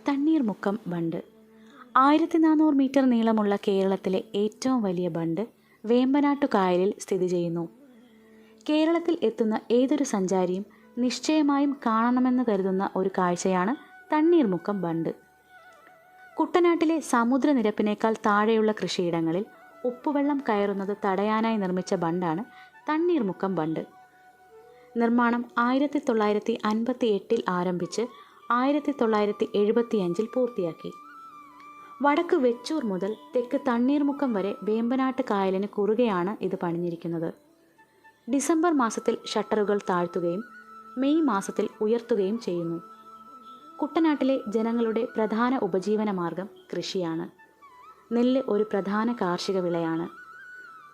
Thanneermukkom bund. 1400 metre നീളമുള്ള കേരളത്തിലെ ഏറ്റവും വലിയ ബണ്ട് വേമ്പനാട്ടു കായലിൽ സ്ഥിതി ചെയ്യുന്നു. കേരളത്തിൽ എത്തുന്ന ഏതൊരു സഞ്ചാരിയും നിശ്ചയമായും കാണണമെന്ന് കരുതുന്ന ഒരു കാഴ്ചയാണ് തണ്ണീർമുക്കം ബണ്ട്. കുട്ടനാട്ടിലെ സമുദ്രനിരപ്പിനേക്കാൾ താഴെയുള്ള കൃഷിയിടങ്ങളിൽ ഉപ്പുവെള്ളം കയറുന്നത് തടയാനായി നിർമ്മിച്ച ബണ്ടാണ് തണ്ണീർമുക്കം ബണ്ട്. നിർമ്മാണം 1958 ആരംഭിച്ച് 1975 പൂർത്തിയാക്കി. വടക്ക് വെച്ചൂർ മുതൽ തെക്ക് തണ്ണീർമുക്കം വരെ വേമ്പനാട്ട് കായലിന് കുറുകെയാണ് ഇത് പണിഞ്ഞിരിക്കുന്നത്. ഡിസംബർ മാസത്തിൽ ഷട്ടറുകൾ താഴ്ത്തുകയും മെയ് മാസത്തിൽ ഉയർത്തുകയും ചെയ്യുന്നു. കുട്ടനാട്ടിലെ ജനങ്ങളുടെ പ്രധാന ഉപജീവന മാർഗം കൃഷിയാണ്. നെല്ല് ഒരു പ്രധാന കാർഷിക വിളയാണ്.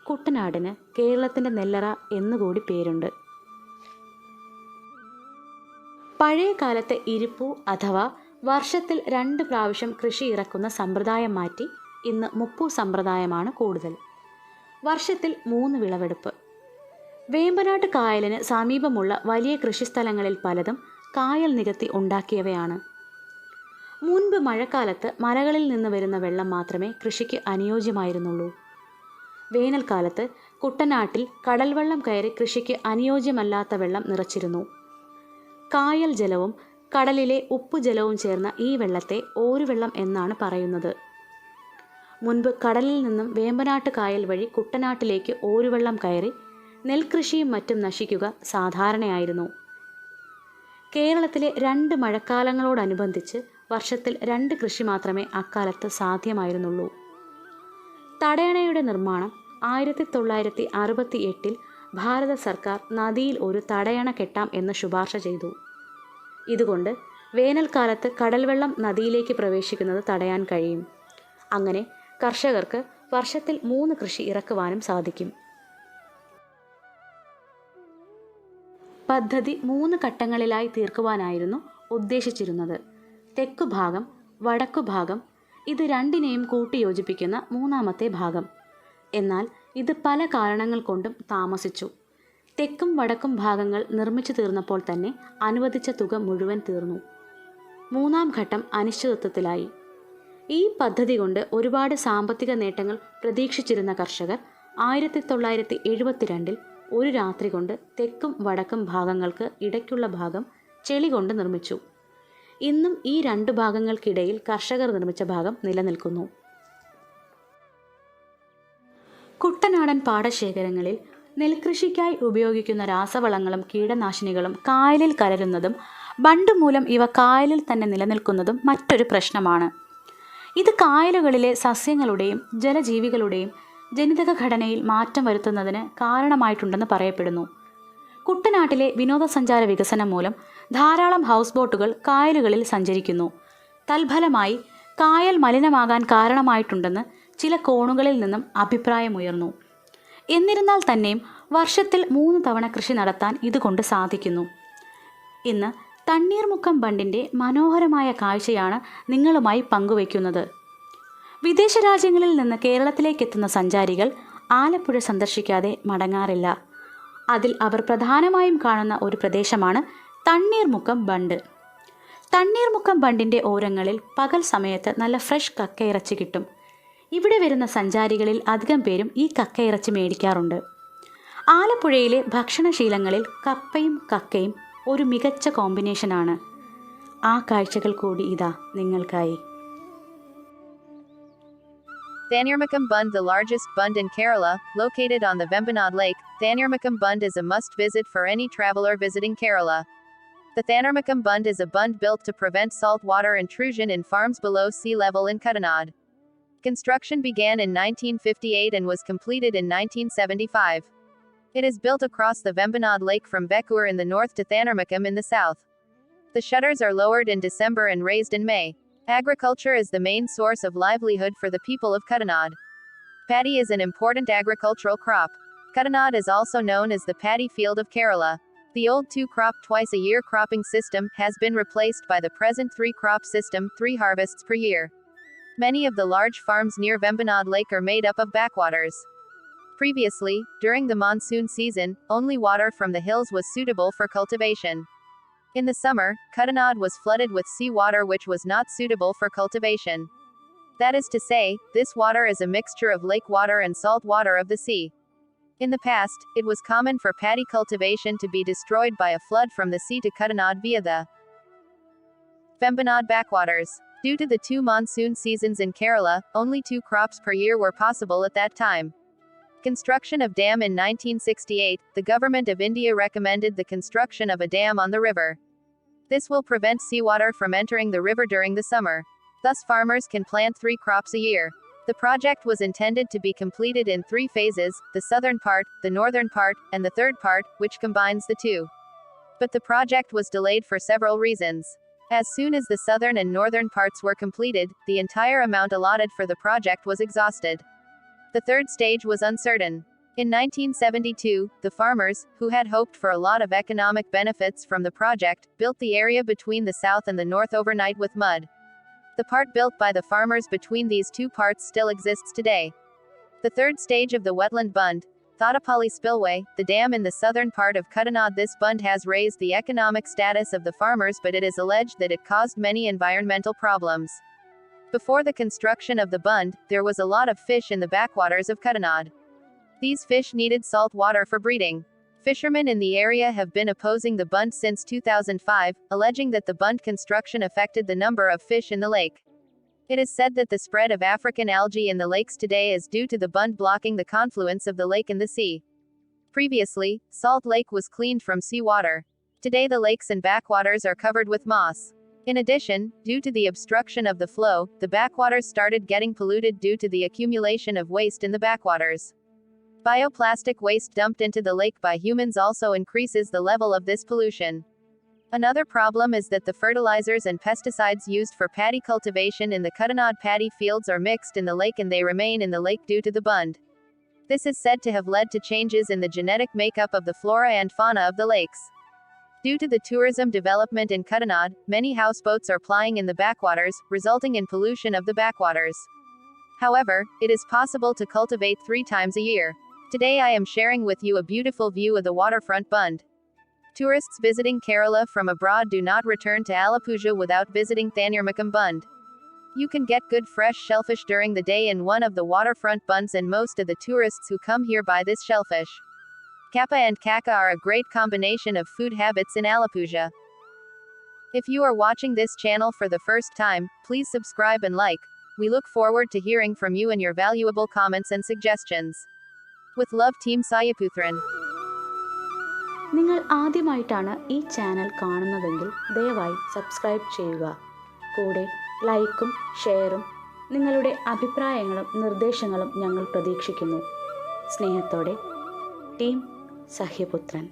കുട്ടനാടിന് കേരളത്തിൻ്റെ നെല്ലറ എന്നുകൂടി പേരുണ്ട്. പഴയ കാലത്തെ ഇരിപ്പു അഥവാ വർഷത്തിൽ 2 പ്രാവശ്യം കൃഷി ഇറക്കുന്ന സമ്പ്രദായം മാറ്റി ഇന്ന് മുപ്പു സമ്പ്രദായമാണ് കൂടുതൽ. വർഷത്തിൽ 3 വിളവെടുപ്പ്. വേമ്പനാട്ട് കായലിന് സമീപമുള്ള വലിയ കൃഷിസ്ഥലങ്ങളിൽ പലതും കായൽ നികത്തി ഉണ്ടാക്കിയവയാണ്. മുൻപ് മഴക്കാലത്ത് മലകളിൽ നിന്ന് വരുന്ന വെള്ളം മാത്രമേ കൃഷിക്ക് അനുയോജ്യമായിരുന്നുള്ളൂ. വേനൽക്കാലത്ത് കുട്ടനാട്ടിൽ കടൽവെള്ളം കയറി കൃഷിക്ക് അനുയോജ്യമല്ലാത്ത വെള്ളം നിറച്ചിരുന്നു. കായൽ ജലവും കടലിലെ ഉപ്പുജലവും ചേർന്ന ഈ വെള്ളത്തെ ഓരുവെള്ളം എന്നാണ് പറയുന്നത്. മുൻപ് കടലിൽ നിന്നും വേമ്പനാട്ട് കായൽ വഴി കുട്ടനാട്ടിലേക്ക് ഓരുവെള്ളം കയറി നെൽകൃഷിയും മറ്റും നശിക്കുക സാധാരണയായിരുന്നു. കേരളത്തിലെ 2 മഴക്കാലങ്ങളോടനുബന്ധിച്ച് വർഷത്തിൽ 2 കൃഷി മാത്രമേ അക്കാലത്ത് സാധ്യമായിരുന്നുള്ളൂ. തടയണയുടെ നിർമ്മാണം 1968 ഭാരത സർക്കാർ നദിയിൽ ഒരു തടയണ കെട്ടാം എന്ന് ശുപാർശ ചെയ്തു. ഇതുകൊണ്ട് വേനൽക്കാലത്ത് കടൽവെള്ളം നദിയിലേക്ക് പ്രവേശിക്കുന്നത് തടയാൻ കഴിയും. അങ്ങനെ കർഷകർക്ക് വർഷത്തിൽ 3 കൃഷി ഇറക്കുവാനും സാധിക്കും. പദ്ധതി 3 ഘട്ടങ്ങളിലായി തീർക്കുവാനായിരുന്നു ഉദ്ദേശിച്ചിരുന്നത്. തെക്കുഭാഗം, വടക്കുഭാഗം, ഇത് രണ്ടിനെയും കൂട്ടിയോജിപ്പിക്കുന്ന 3ാമത്തെ ഭാഗം. എന്നാൽ ഇത് പല കാരണങ്ങൾ കൊണ്ടും താമസിച്ചു. തെക്കും വടക്കും ഭാഗങ്ങൾ നിർമ്മിച്ചു തീർന്നപ്പോൾ തന്നെ അനുവദിച്ച തുക മുഴുവൻ തീർന്നു. 3ാം ഘട്ടം അനിശ്ചിതത്വത്തിലായി. ഈ പദ്ധതി കൊണ്ട് ഒരുപാട് സാമ്പത്തിക നേട്ടങ്ങൾ പ്രതീക്ഷിച്ചിരുന്ന കർഷകർ 1972 ഒരു രാത്രി കൊണ്ട് തെക്കും വടക്കും ഭാഗങ്ങൾക്ക് ഇടയ്ക്കുള്ള ഭാഗം ചെളി കൊണ്ട് നിർമ്മിച്ചു. ഇന്നും ഈ 2 ഭാഗങ്ങൾക്കിടയിൽ കർഷകർ നിർമ്മിച്ച ഭാഗം നിലനിൽക്കുന്നു. കുട്ടനാടൻ പാടശേഖരങ്ങളിൽ നെൽകൃഷിക്കായി ഉപയോഗിക്കുന്ന രാസവളങ്ങളും കീടനാശിനികളും കായലിൽ കലരുന്നതും ബണ്ട് മൂലം ഇവ കായലിൽ തന്നെ നിലനിൽക്കുന്നതും മറ്റൊരു പ്രശ്നമാണ്. ഇത് കായലുകളിലെ സസ്യങ്ങളുടെയും ജലജീവികളുടെയും ജനിതക ഘടനയിൽ മാറ്റം വരുത്തുന്നതിന് കാരണമായിട്ടുണ്ടെന്ന് പറയപ്പെടുന്നു. കുട്ടനാട്ടിലെ വിനോദസഞ്ചാര വികസനം മൂലം ധാരാളം ഹൗസ് ബോട്ടുകൾ കായലുകളിൽ സഞ്ചരിക്കുന്നു. തൽഫലമായി കായൽ മലിനമാകാൻ കാരണമായിട്ടുണ്ടെന്ന് ചില കോണുകളിൽ നിന്നും അഭിപ്രായമുയർന്നു. എന്നിരുന്നാൽ തന്നെയും വർഷത്തിൽ 3 തവണ കൃഷി നടത്താൻ ഇതുകൊണ്ട് സാധിക്കുന്നു. ഇന്ന് തണ്ണീർമുക്കം ബണ്ടിൻ്റെ മനോഹരമായ കാഴ്ചയാണ് നിങ്ങളുമായി പങ്കുവയ്ക്കുന്നത്. വിദേശ രാജ്യങ്ങളിൽ നിന്ന് കേരളത്തിലേക്ക് എത്തുന്ന സഞ്ചാരികൾ ആലപ്പുഴ സന്ദർശിക്കാതെ മടങ്ങാറില്ല. അതിൽ അവർ പ്രധാനമായും കാണുന്ന ഒരു പ്രദേശമാണ് തണ്ണീർമുക്കം ബണ്ട്. തണ്ണീർമുക്കം ബണ്ടിൻ്റെ ഓരങ്ങളിൽ പകൽ സമയത്ത് നല്ല ഫ്രഷ് കക്കയിറച്ചി കിട്ടും. ഇവിടെ വരുന്ന സഞ്ചാരികളിൽ അധികം പേരും ഈ കക്കയിറച്ചി മേടിക്കാറുണ്ട്. ആലപ്പുഴയിലെ ഭക്ഷണശീലങ്ങളിൽ കപ്പയും കക്കയും ഒരു മികച്ച കോമ്പിനേഷനാണ്. ആ കാഴ്ചകൾ കൂടി ഇതാ നിങ്ങൾക്കായി. Thanneermukkambund, the largest bund in Kerala, located on the Vembanad Lake. Thanneermukkambund is a must-visit for any traveler visiting Kerala. The Thanneermukkambund is a bund built to prevent saltwater intrusion in farms below sea level in Kutanad. Construction began in 1958 and was completed in 1975. It is built across the Vembanad Lake from Bekkur in the north to Thanneermukkam in the south. The shutters are lowered in December and raised in May. Agriculture is the main source of livelihood for the people of Kutanad. Paddy is an important agricultural crop. Kutanad is also known as the paddy field of Kerala. The old 2-crop twice-a-year cropping system has been replaced by the present 3-crop system, 3 harvests per year. Many of the large farms near Vembanad Lake are made up of backwaters. Previously, during the monsoon season, only water from the hills was suitable for cultivation. In the summer, Kuttanad was flooded with seawater which was not suitable for cultivation. That is to say, this water is a mixture of lake water and salt water of the sea. In the past, it was common for paddy cultivation to be destroyed by a flood from the sea to Kuttanad via the Vembanad backwaters. Due to the 2 monsoon seasons in Kerala, only 2 crops per year were possible at that time. Construction of dam in 1968, the Government of India recommended the construction of a dam on the river. This will prevent seawater from entering the river during the summer. Thus farmers can plant 3 crops a year. The project was intended to be completed in 3 phases, the southern part, the northern part, and the third part, which combines the two. But the project was delayed for several reasons. As soon as the southern and northern parts were completed, the entire amount allotted for the project was exhausted. The third stage was uncertain. In 1972, the farmers, who had hoped for a lot of economic benefits from the project, built the area between the south and the north overnight with mud. The part built by the farmers between these 2 parts still exists today. The third stage of the wetland Bund, Thottapally spillway, the dam in the southern part of Kuttanad. This Bund has raised the economic status of the farmers, but it is alleged that it caused many environmental problems. Before the construction of the Bund, there was a lot of fish in the backwaters of Kuttanad. These fish needed salt water for breeding. Fishermen in the area have been opposing the Bund since 2005, alleging that the Bund construction affected the number of fish in the lake. It is said that the spread of African algae in the lakes today is due to the Bund blocking the confluence of the lake and the sea. Previously, Salt Lake was cleaned from seawater. Today the lakes and backwaters are covered with moss. In addition, due to the obstruction of the flow, the backwaters started getting polluted due to the accumulation of waste in the backwaters. Bioplastic waste dumped into the lake by humans also increases the level of this pollution. Another problem is that the fertilizers and pesticides used for paddy cultivation in the Kuttanad paddy fields are mixed in the lake and they remain in the lake due to the Bund. This is said to have led to changes in the genetic makeup of the flora and fauna of the lakes. Due to the tourism development in Kuttanad, many houseboats are plying in the backwaters, resulting in pollution of the backwaters. However, it is possible to cultivate 3 times a year. Today I am sharing with you a beautiful view of the waterfront Bund. Tourists visiting Kerala from abroad do not return to Alappuzha without visiting Thanneermukkambund. You can get good fresh shellfish during the day in one of the waterfront bunds, and most of the tourists who come here buy this shellfish. Kappa and Kaka are a great combination of food habits in Alappuzha. If you are watching this channel for the first time, please subscribe and like. We look forward to hearing from you and your valuable comments and suggestions. With love, Team Sahyaputhran. നിങ്ങൾ ആദ്യമായിട്ടാണ് ഈ channel കാണുന്നതെങ്കിൽ ദയവായി subscribe ചെയ്യുക. കൂടെ ലൈക്കും ഷെയറും നിങ്ങളുടെ അഭിപ്രായങ്ങളും നിർദ്ദേശങ്ങളും ഞങ്ങൾ പ്രതീക്ഷിക്കുന്നു. സ്നേഹത്തോടെ ടീം സഹ്യപുത്രൻ.